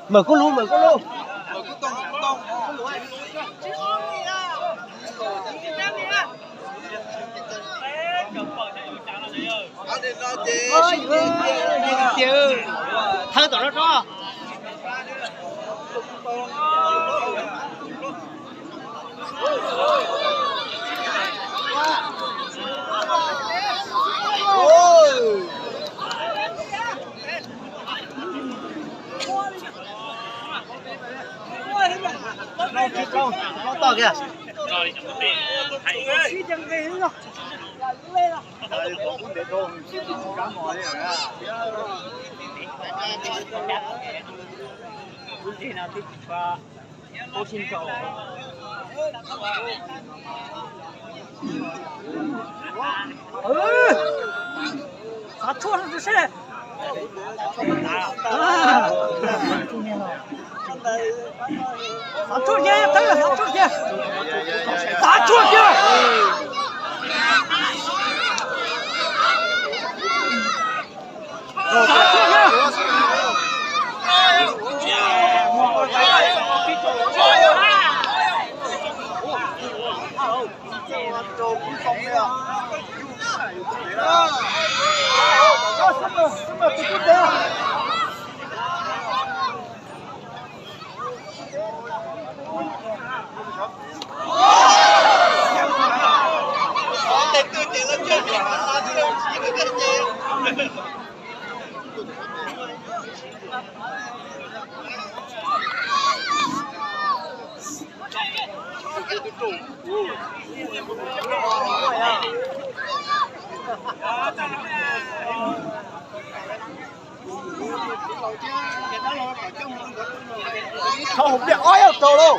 Mở con luôn, mở con luôn. Thơ tụi nó cho. Nó to kìa. Sao chua nó thế này? Sao chua kia, tới là sao chua kia. Sao chua kia. Không biết ói ở cầu đâu.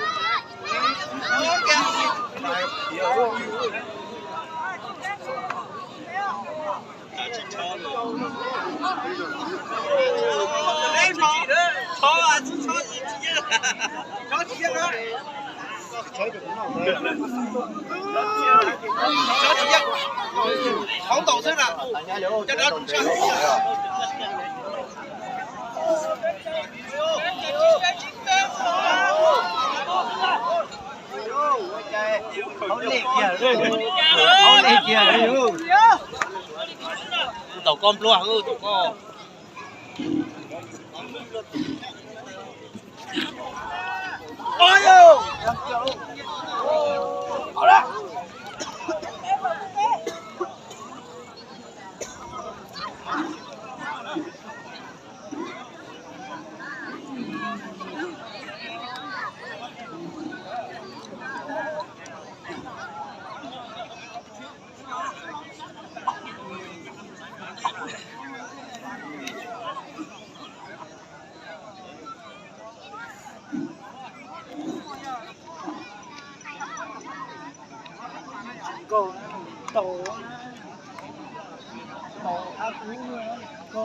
không tổ chức nào cho nó đúng chưa Không lệ kìa, không lệ kìa. Tổ con luôn hả? Tổ con. Ôi ơi.เอาละGo, tổ ác thú go.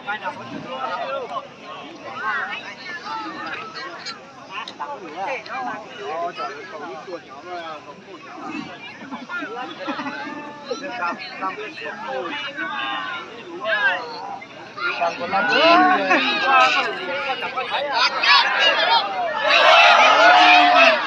Hãy subscribe cho kênh Ghiền Mì Gõ để không bỏ lỡ những video hấp dẫn.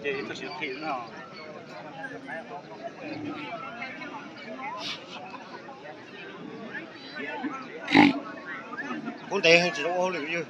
别这不是骗啊！con đèn chỉ đâu ô liệu như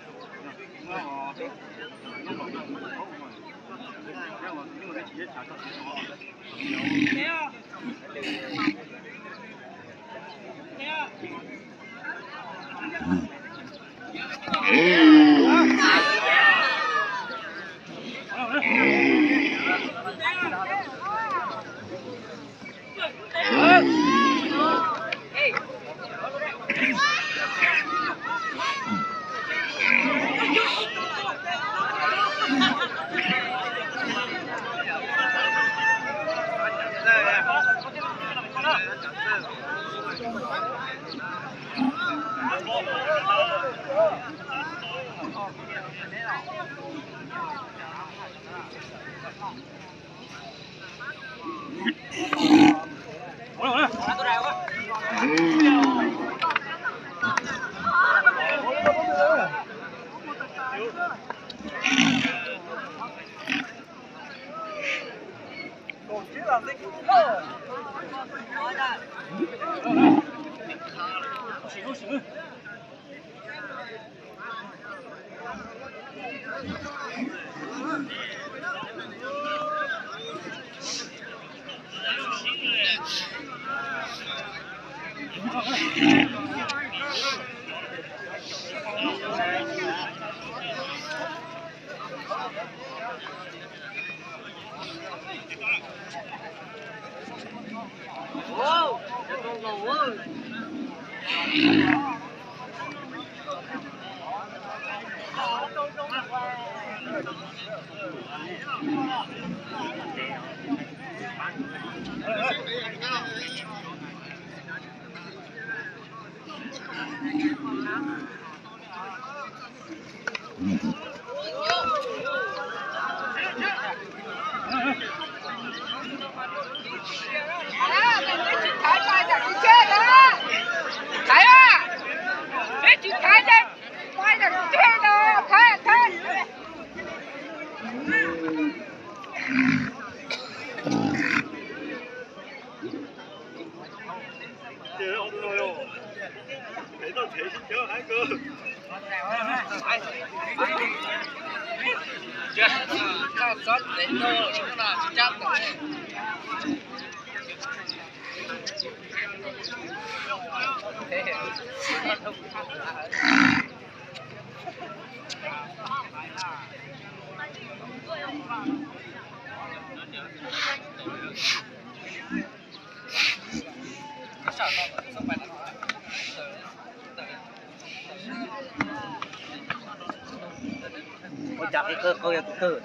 chặt cái cơ coi cái cơ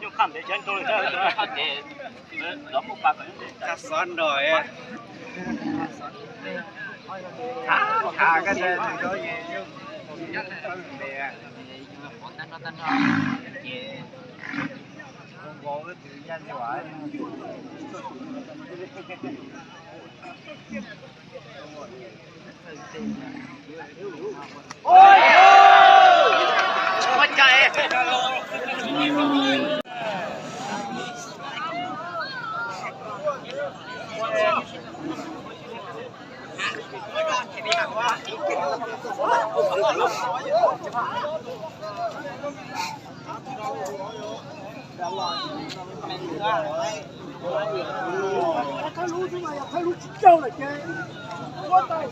nhưng khăn để chân tôi ra khăn để đóng một bạc cắt xoắn rồi thả cái này thì có gì chứ không có cái tự nhiên quả ôi quá trời 开路子嘛，要开路去叫了，姐。我到。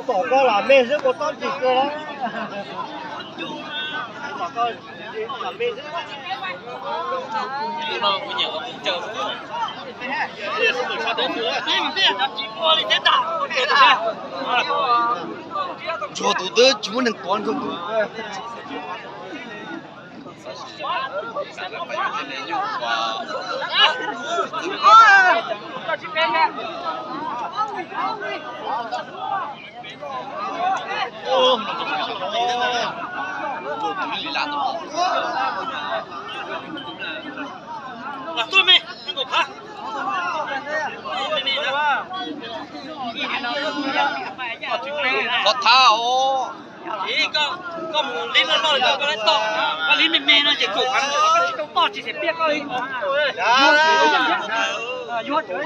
bỏ qua là mê rất có tao chỉ cơ đó bỏ qua là mê rất nó bây giờ cũng chờ cho tụi tớ chỉ muốn đừng toán không tôi mày anh có phá có thao ý có một lính nó lôi có lấy to có lính mềm mềm nó chỉ cục hắn nó to chỉ sẽ biết coi vô chơi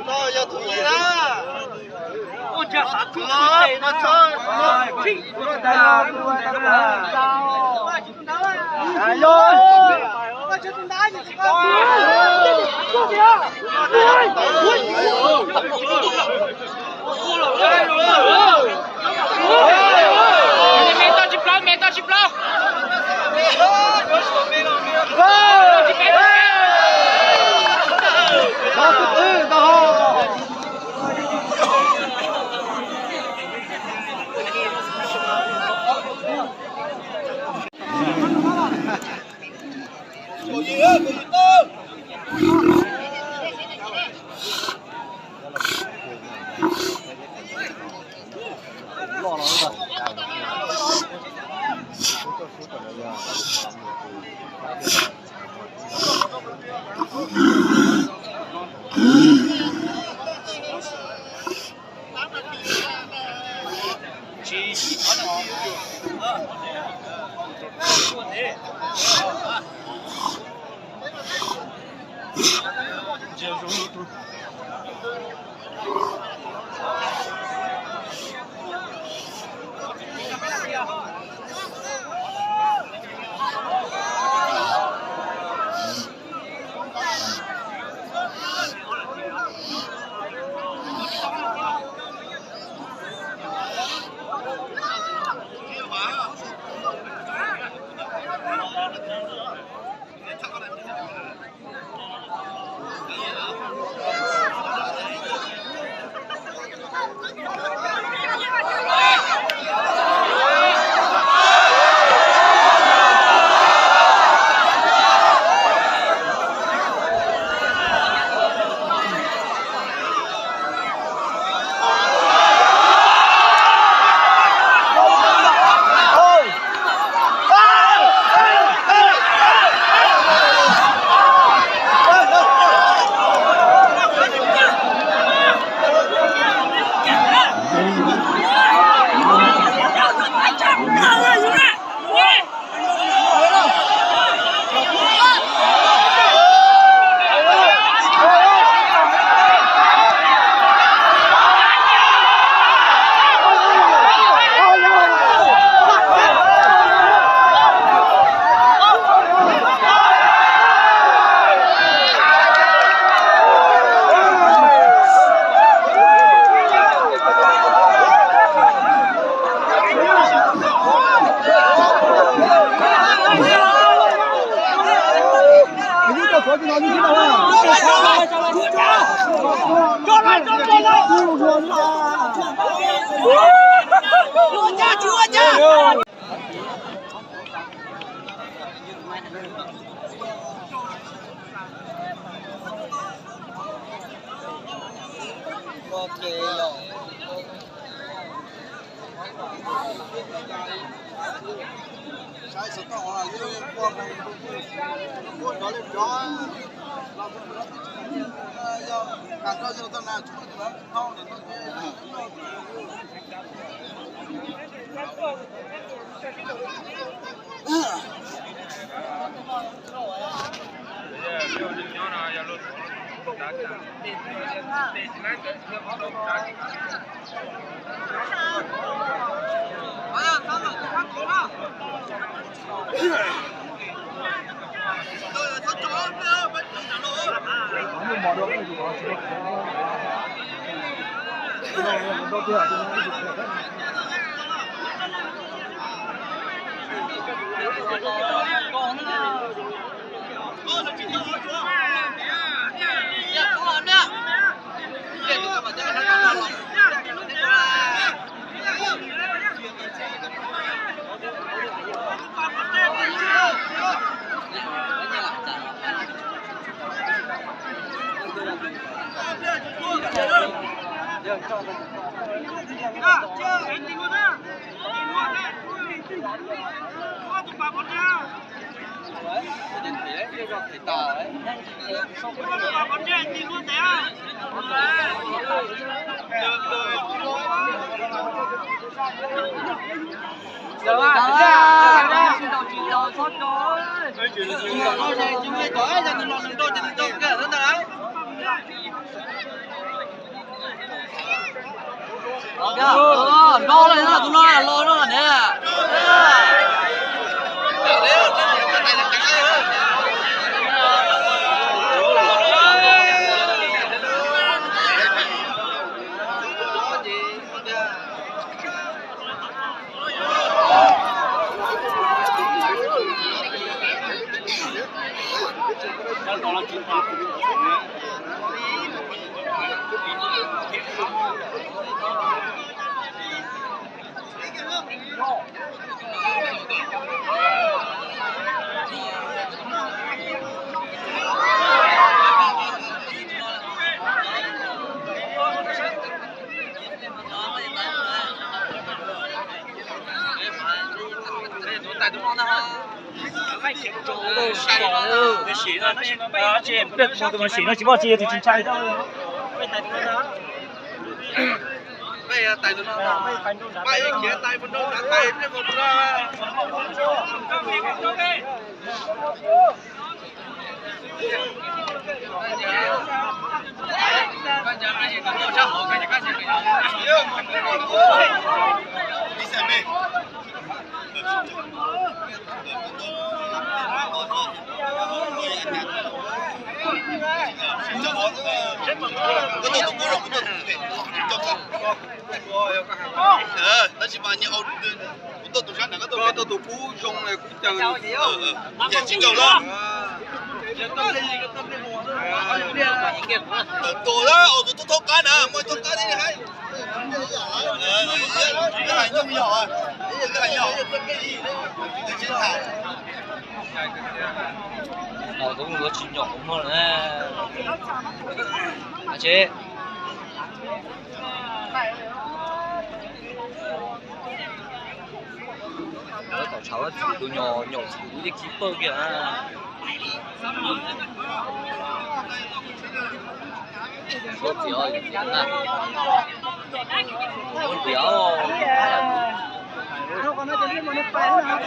nó giờ tụi gì đó ôi trời sát thuốc nó chơi mẹ tao chip lao có gì á, có gì chúa cha. Sai sự tao là như qua buôn đó lên đó do cả cho tao nào chúng nó không là Lo lên là tôi lo nó là nè. chị em biết một cái xí nó chỉ bảo chị thì chính trai đâu. bây giờ tay tôi nó bây giờ kia tay mình nó tay cái một ra nó chỉ mà nhiều tôi tụi sáng này có tôi tụi cú trong này cũng chẳng giờ chỉ cầu đó tổ đó tôi tốt cá nè mỗi tốt cá đi hay cái này nhung nhỏ cái này nhỏ cái gì cũng có chuyện nhỏ cũng hơn nè. Chị. Nó cậu cháu chỉ đồ nhỏ nhỏ chỉ đi keeper kìa. Số tiểu ơi, nhắn à. Muốn tiểu. Còn nó chỉ biết một nước bán nào.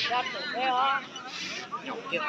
nhọc chưa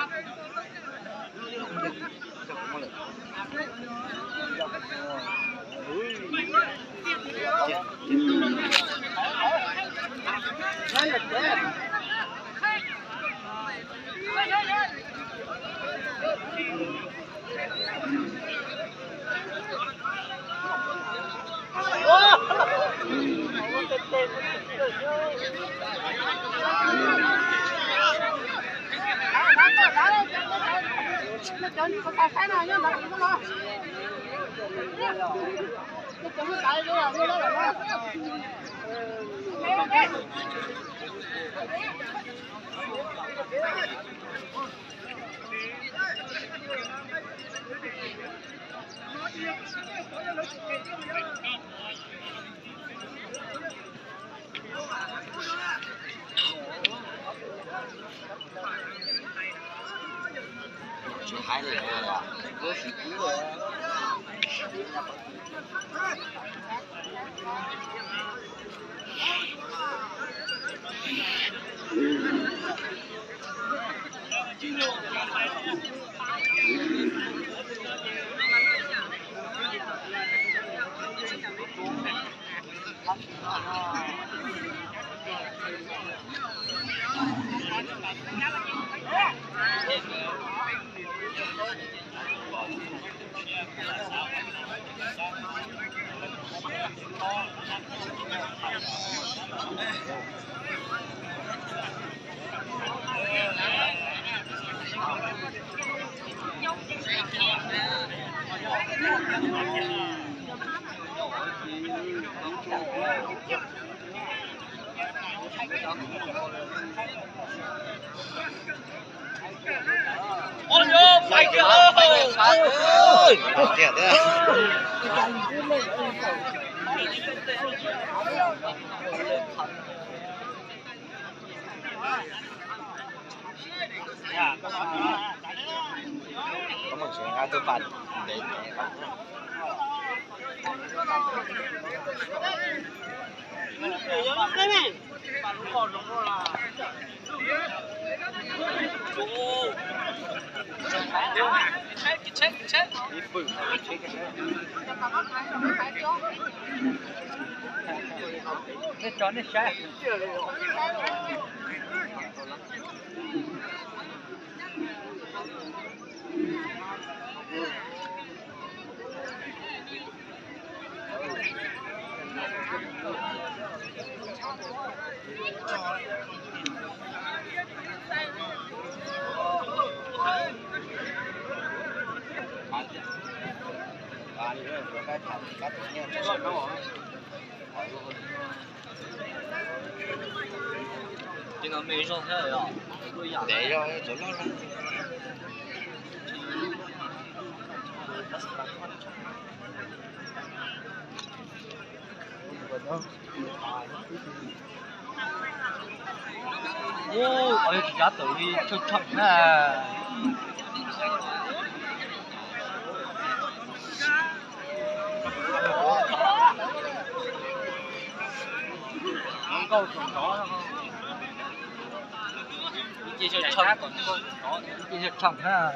chỉ hai người à có sự cứu rồi ôi yo phải kìa ơi kìa thế có một số hai tư phạt để chết đi bự chết cái chó này sai这个没上菜呀，để cho chỗ nó ô, ở giá tự đi cho chậm nè. Câu trồng đó không? Chỉ cho chậm còn có chỉ cho chậm ha.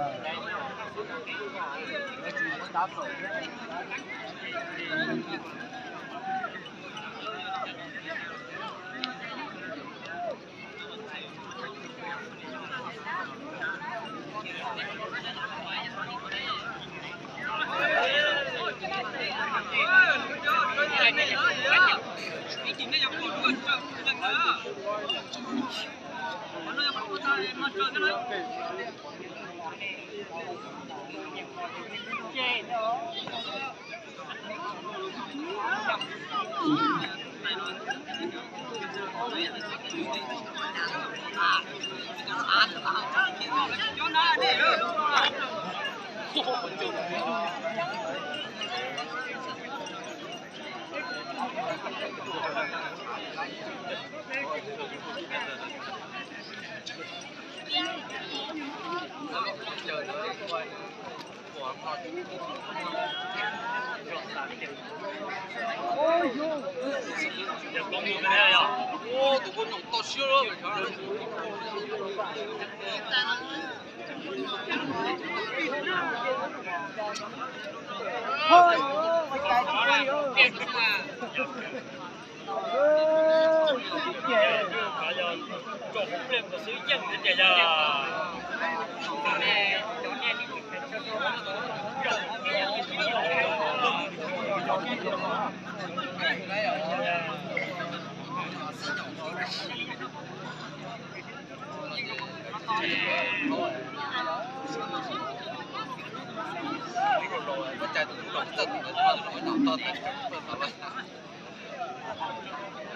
都不弄到小了，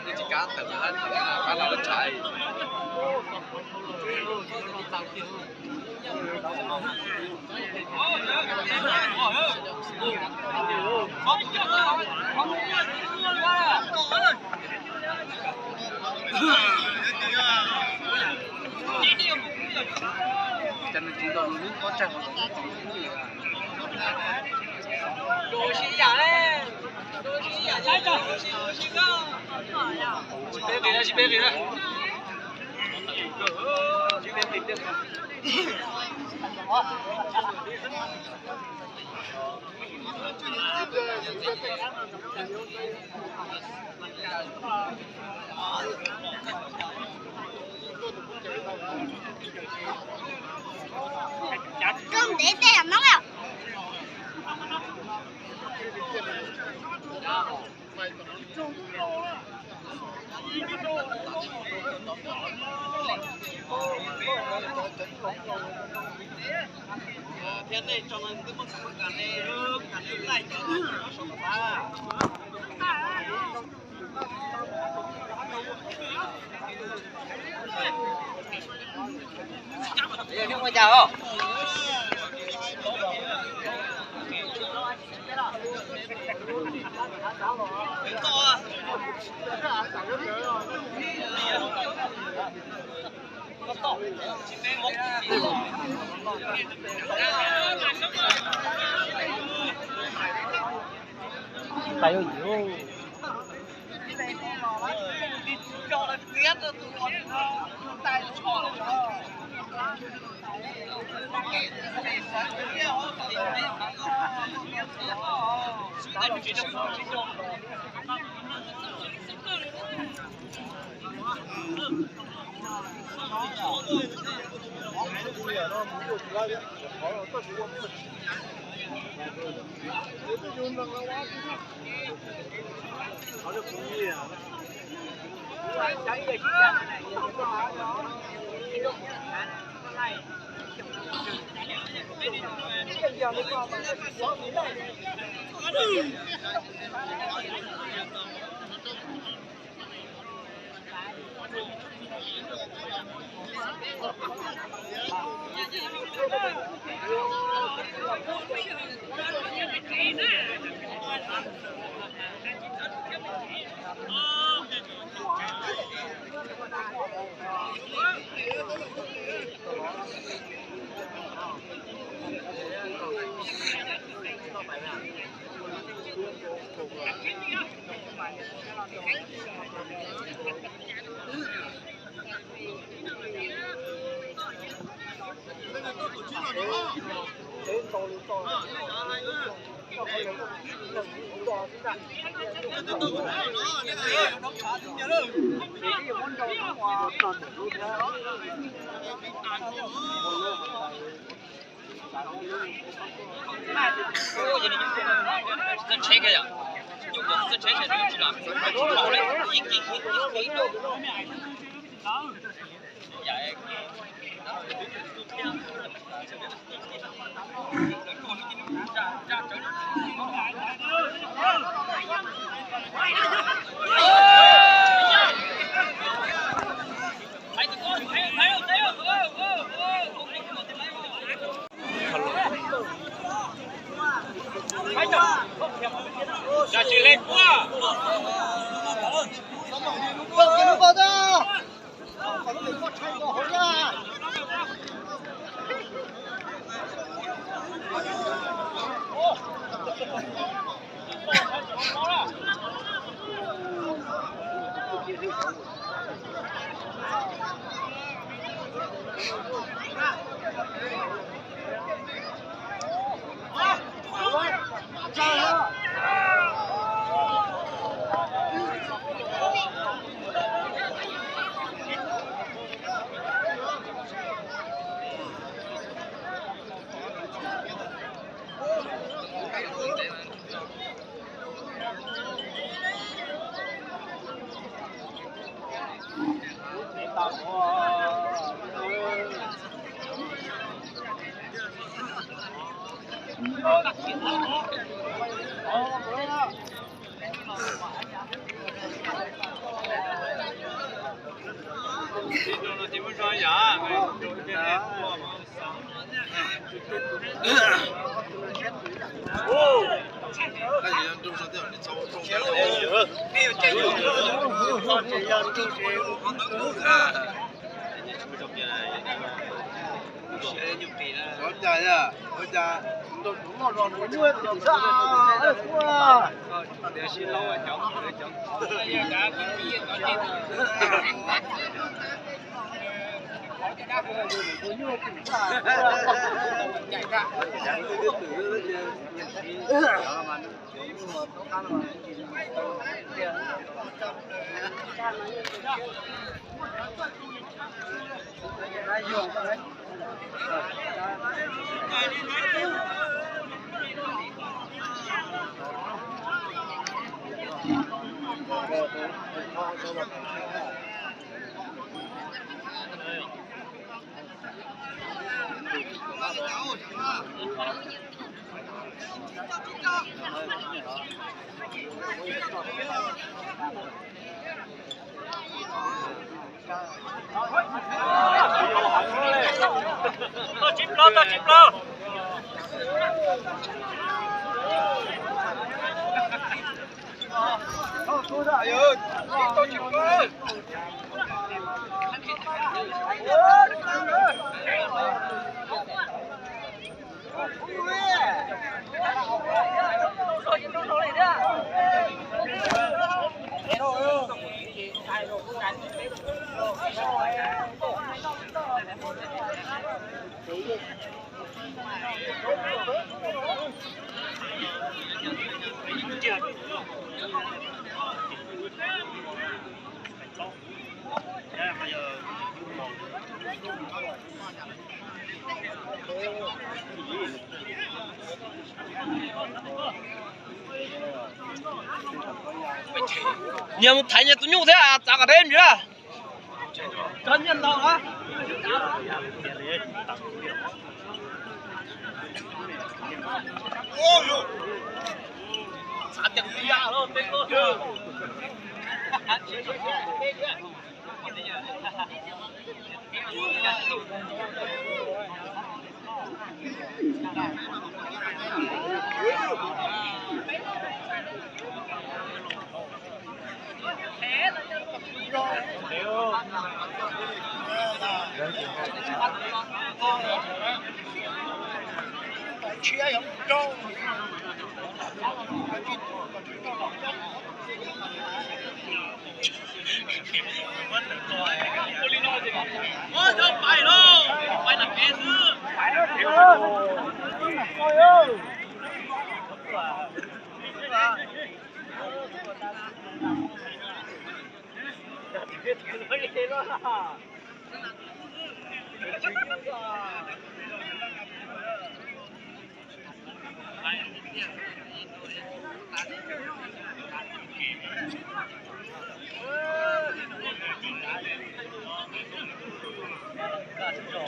你只揀等下，翻嚟都齊。真係知道你嗰陣đồ xí giả đấy đồ xí giả đấy đồ xí cơ bé về đây bé về đây Cơm để làm món nào? thế này cho nó cứ mất cả này lại cho nó sống ba Đây là chào không? Tại ơi dữ. Cho nó biết rồi tụi con tay nó cho nó真切个呀，有个是切切就知道，好嘞，一都。Ra chỉ lên quá. Vâng, cái nó vào ra. Còn mình có chạy vào hối ra. 基本上一样，哦，那你让中山队你招中山没有加油，这样就是我家呀，我家都我说我因为啥？哎哇！联系老外交，哎呀，那个毕业到到金不到金不到。加油，到金分。你们太监做牛才咋个太女啊？真念到啊！哦哟，差点不压了，别搞了。缺氧高。我就摆了，摆了开始。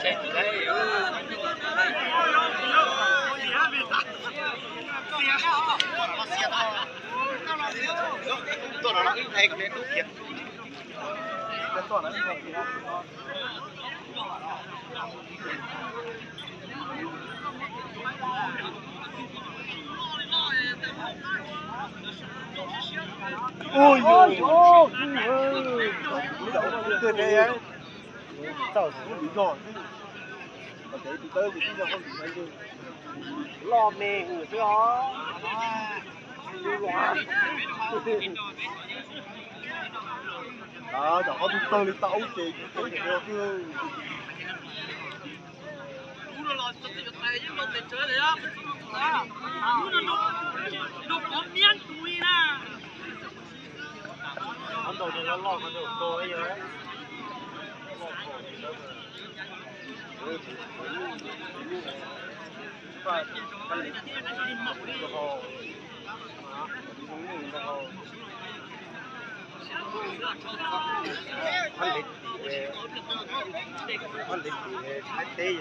加油！到哪了？还个没都撇。哦哟，对别人造成理个，我这里都不知道好厉害的，老命是啊，有乱。đó cho họ tụi đi tàu thì cái được chứ anh đầu thì nó lo mà được tôi ấy rồi phải anh lịch cái hồ anh lịch thái tế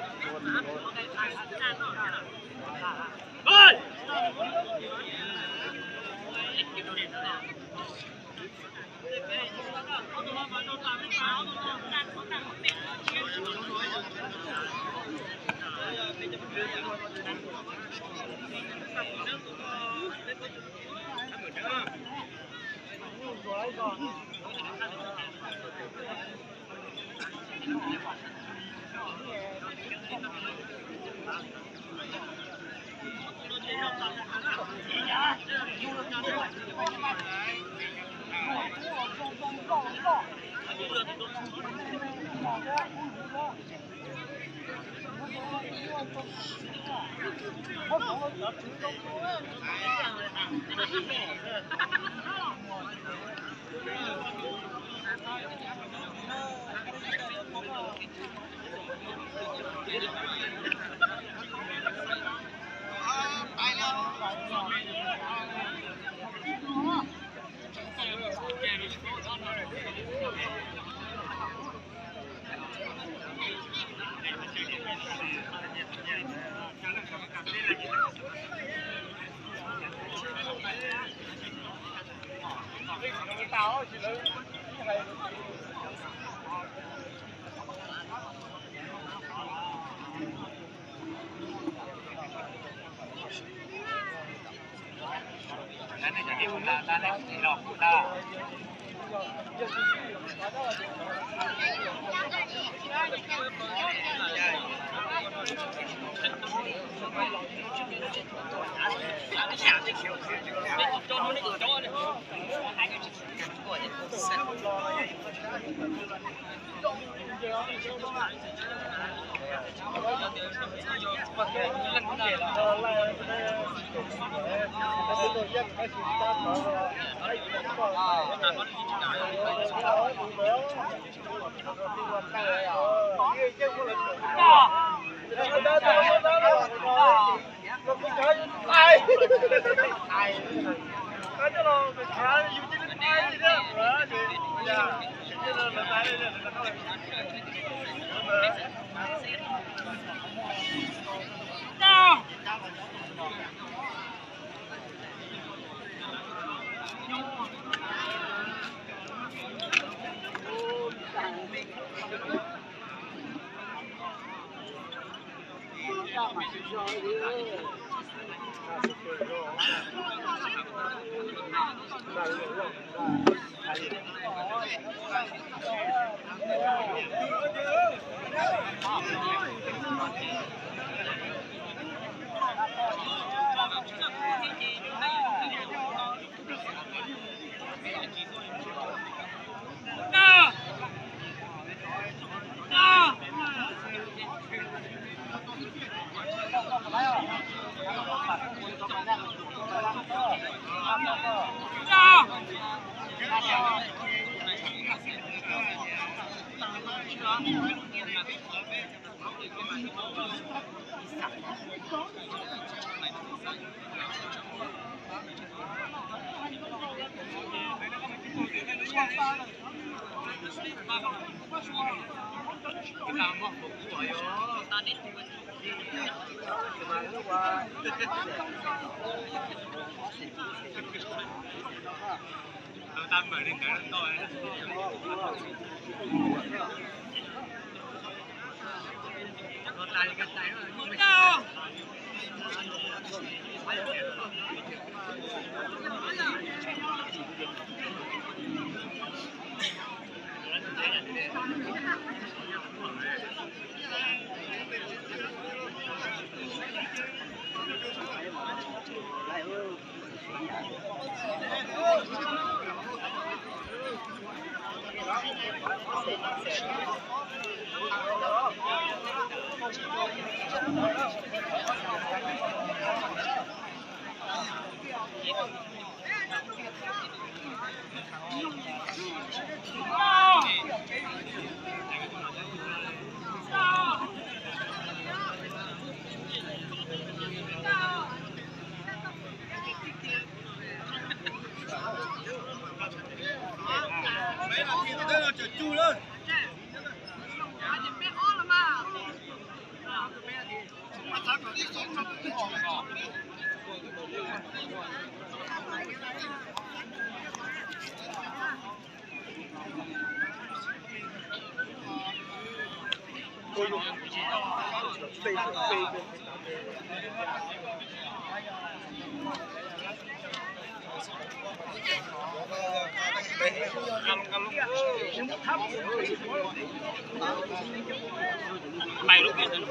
mày lúc kia thì nó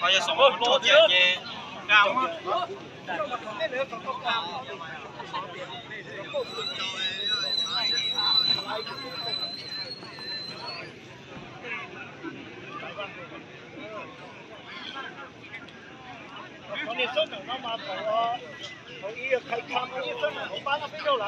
coi như sống một chỗ chuyện gì cao quá. con đi sân nó mà tổ ý khai khám nó đi sân nó bán nó biết đâu là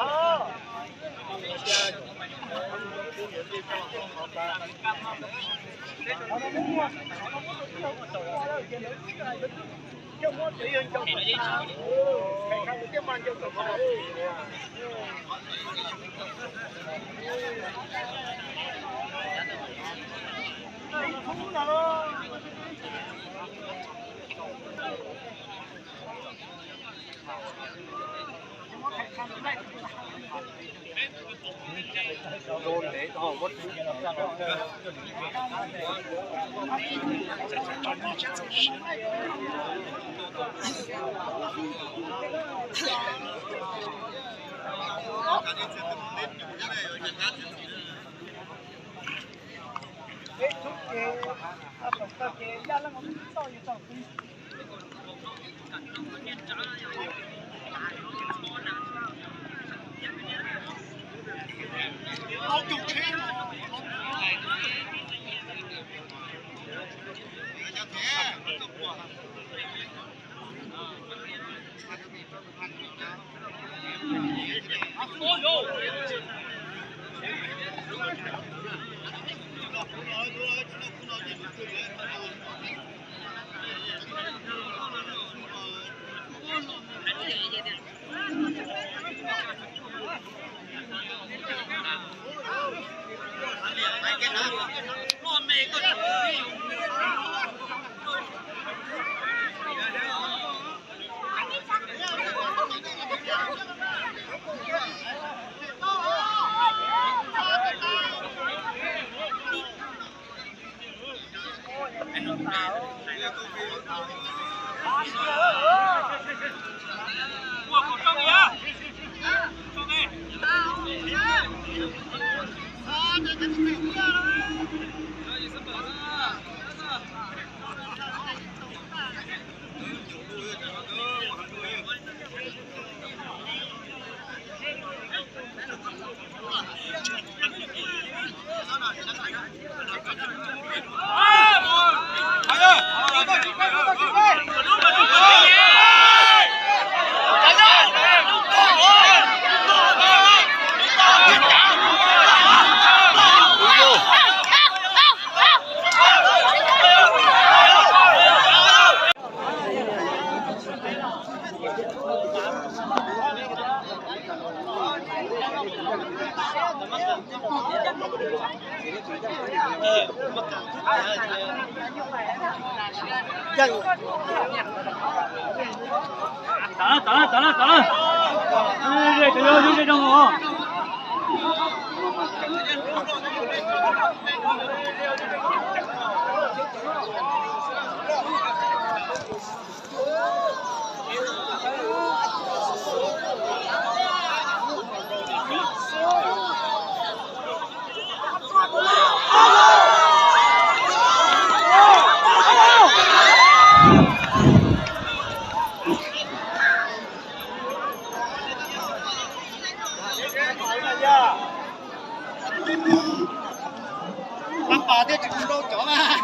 打了，对，就这种哦。Bác bà tiêu chừng đâu chó mà.